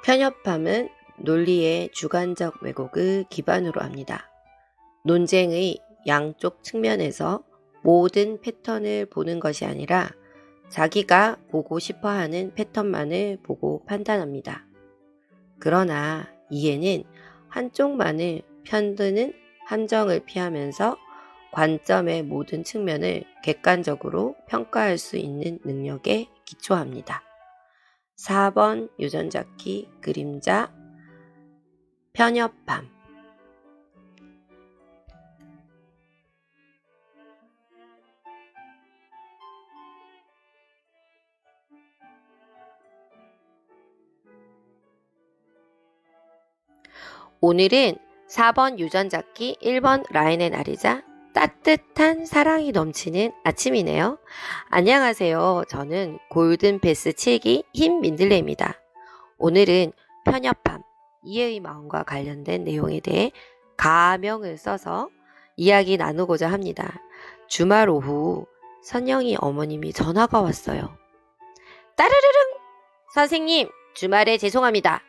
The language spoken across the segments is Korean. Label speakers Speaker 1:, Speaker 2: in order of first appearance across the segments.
Speaker 1: 편협함은 논리의 주관적 왜곡을 기반으로 합니다. 논쟁의 양쪽 측면에서 모든 패턴을 보는 것이 아니라 자기가 보고 싶어 하는 패턴만을 보고 판단합니다. 그러나 이해는 한쪽만을 편드는 함정을 피하면서 관점의 모든 측면을 객관적으로 평가할 수 있는 능력에 기초합니다. 4번 유전잡기 그림자 편협함. 오늘은 4번 유전잡기 1번 라인의 날이자 따뜻한 사랑이 넘치는 아침이네요. 안녕하세요. 저는 골든패스 7기 힘민들레입니다. 오늘은 편협함, 이해의 마음과 관련된 내용에 대해 가명을 써서 이야기 나누고자 합니다. 주말 오후 선영이 어머님이 전화가 왔어요. 따르르릉! 선생님, 주말에 죄송합니다.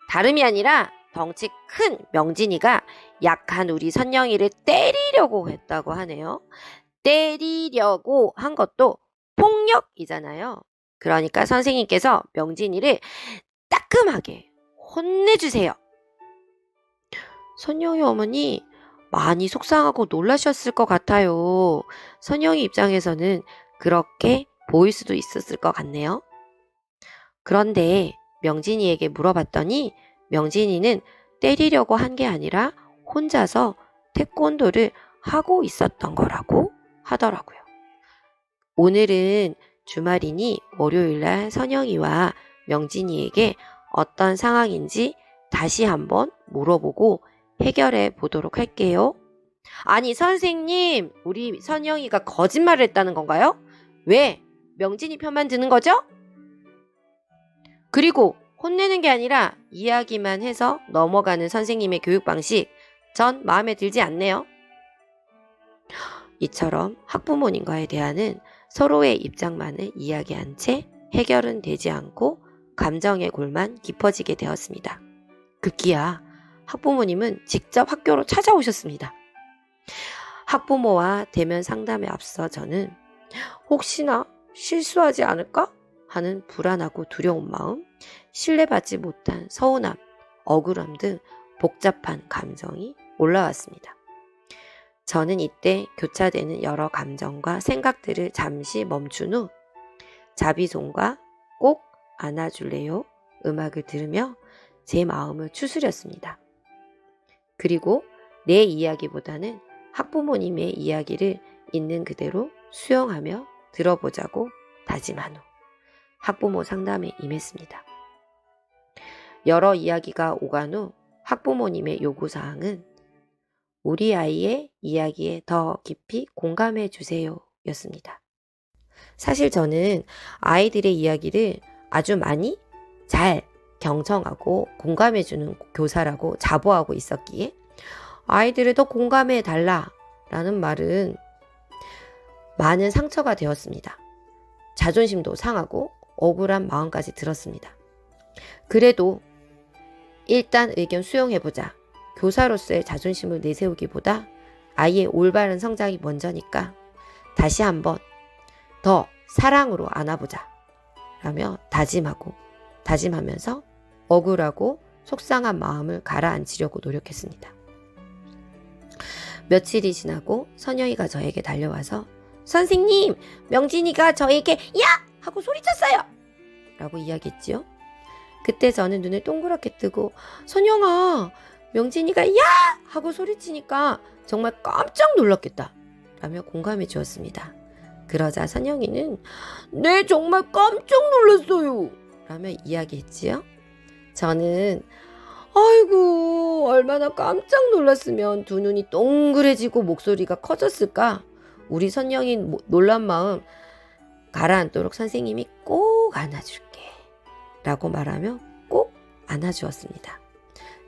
Speaker 1: 다름이 아니라 덩치 큰 명진이가 약한 우리 선영이를 때리려고 했다고 하네요. 때리려고 한 것도 폭력이잖아요. 그러니까 선생님께서 명진이를 따끔하게 혼내주세요. 선영이 어머니 많이 속상하고 놀라셨을 것 같아요. 선영이 입장에서는 그렇게 보일 수도 있었을 것 같네요. 그런데 명진이에게 물어봤더니 명진이는 때리려고 한 게 아니라 혼자서 태권도를 하고 있었던 거라고 하더라고요. 오늘은 주말이니 월요일날 선영이와 명진이에게 어떤 상황인지 다시 한번 물어보고 해결해 보도록 할게요. 아니 선생님, 우리 선영이가 거짓말을 했다는 건가요? 왜? 명진이 편만 드는 거죠? 그리고 혼내는 게 아니라 이야기만 해서 넘어가는 선생님의 교육 방식, 전 마음에 들지 않네요. 이처럼 학부모님과의 대화는 서로의 입장만을 이야기한 채 해결은 되지 않고 감정의 골만 깊어지게 되었습니다. 급기야 학부모님은 직접 학교로 찾아오셨습니다. 학부모와 대면 상담에 앞서 저는 혹시나 실수하지 않을까 하는 불안하고 두려운 마음, 신뢰받지 못한 서운함, 억울함 등 복잡한 감정이 올라왔습니다. 저는 이때 교차되는 여러 감정과 생각들을 잠시 멈춘 후 자비손과 꼭 안아줄래요? 음악을 들으며 제 마음을 추스렸습니다. 그리고 내 이야기보다는 학부모님의 이야기를 있는 그대로 수용하며 들어보자고 다짐한 후 학부모 상담에 임했습니다. 여러 이야기가 오간 후 학부모님의 요구사항은 우리 아이의 이야기에 더 깊이 공감해 주세요 였습니다. 사실 저는 아이들의 이야기를 아주 많이 잘 경청하고 공감해 주는 교사라고 자부하고 있었기에 아이들을 더 공감해 달라라는 말은 많은 상처가 되었습니다. 자존심도 상하고 억울한 마음까지 들었습니다. 그래도 일단 의견 수용해보자. 교사로서의 자존심을 내세우기보다 아이의 올바른 성장이 먼저니까 다시 한번 더 사랑으로 안아보자 라며 다짐하면서 억울하고 속상한 마음을 가라앉히려고 노력했습니다. 며칠이 지나고 선영이가 저에게 달려와서 선생님, 명진이가 저에게 야! 하고 소리쳤어요! 라고 이야기했지요. 그때 저는 눈을 동그랗게 뜨고 선영아, 명진이가 야! 하고 소리치니까 정말 깜짝 놀랐겠다 라며 공감해 주었습니다. 그러자 선영이는 네, 정말 깜짝 놀랐어요 라며 이야기했지요. 저는 아이고, 얼마나 깜짝 놀랐으면 두 눈이 동그래지고 목소리가 커졌을까. 우리 선영이 놀란 마음 가라앉도록 선생님이 꼭 안아줄게 라고 말하며 꼭 안아주었습니다.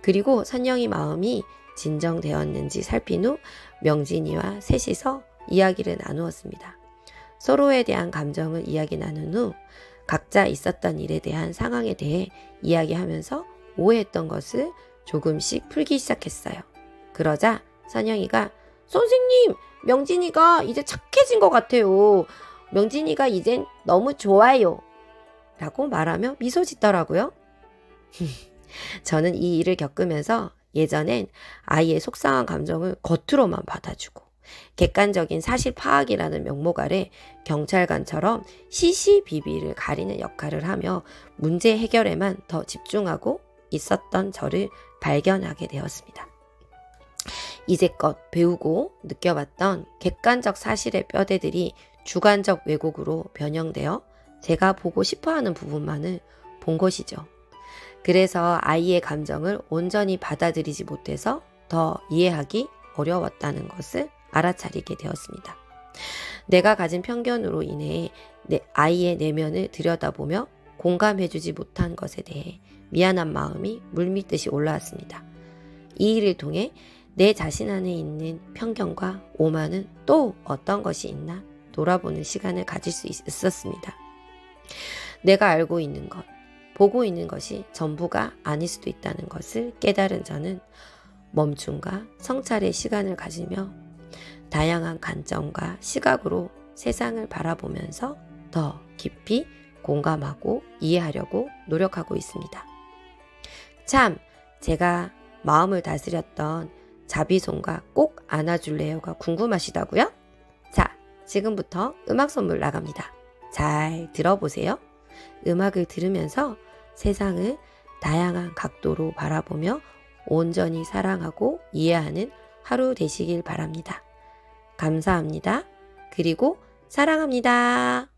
Speaker 1: 그리고 선영이 마음이 진정되었는지 살핀 후 명진이와 셋이서 이야기를 나누었습니다. 서로에 대한 감정을 이야기 나눈 후 각자 있었던 일에 대한 상황에 대해 이야기하면서 오해했던 것을 조금씩 풀기 시작했어요. 그러자 선영이가 선생님, 명진이가 이제 착해진 것 같아요. 명진이가 이젠 너무 좋아요. 라고 말하며 미소 짓더라고요. 저는 이 일을 겪으면서 예전엔 아이의 속상한 감정을 겉으로만 받아주고 객관적인 사실 파악이라는 명목 아래 경찰관처럼 시시비비를 가리는 역할을 하며 문제 해결에만 더 집중하고 있었던 저를 발견하게 되었습니다. 이제껏 배우고 느껴봤던 객관적 사실의 뼈대들이 주관적 왜곡으로 변형되어 제가 보고 싶어하는 부분만을 본 것이죠. 그래서 아이의 감정을 온전히 받아들이지 못해서 더 이해하기 어려웠다는 것을 알아차리게 되었습니다. 내가 가진 편견으로 인해 아이의 내면을 들여다보며 공감해주지 못한 것에 대해 미안한 마음이 물밀듯이 올라왔습니다. 이 일을 통해 내 자신 안에 있는 편견과 오만은 또 어떤 것이 있나 돌아보는 시간을 가질 수 있었습니다. 내가 알고 있는 것, 보고 있는 것이 전부가 아닐 수도 있다는 것을 깨달은 저는 멈춤과 성찰의 시간을 가지며 다양한 관점과 시각으로 세상을 바라보면서 더 깊이 공감하고 이해하려고 노력하고 있습니다. 참, 제가 마음을 다스렸던 자비손과 꼭 안아줄래요가 궁금하시다고요? 자, 지금부터 음악 선물 나갑니다. 잘 들어보세요. 음악을 들으면서 세상을 다양한 각도로 바라보며 온전히 사랑하고 이해하는 하루 되시길 바랍니다. 감사합니다. 그리고 사랑합니다.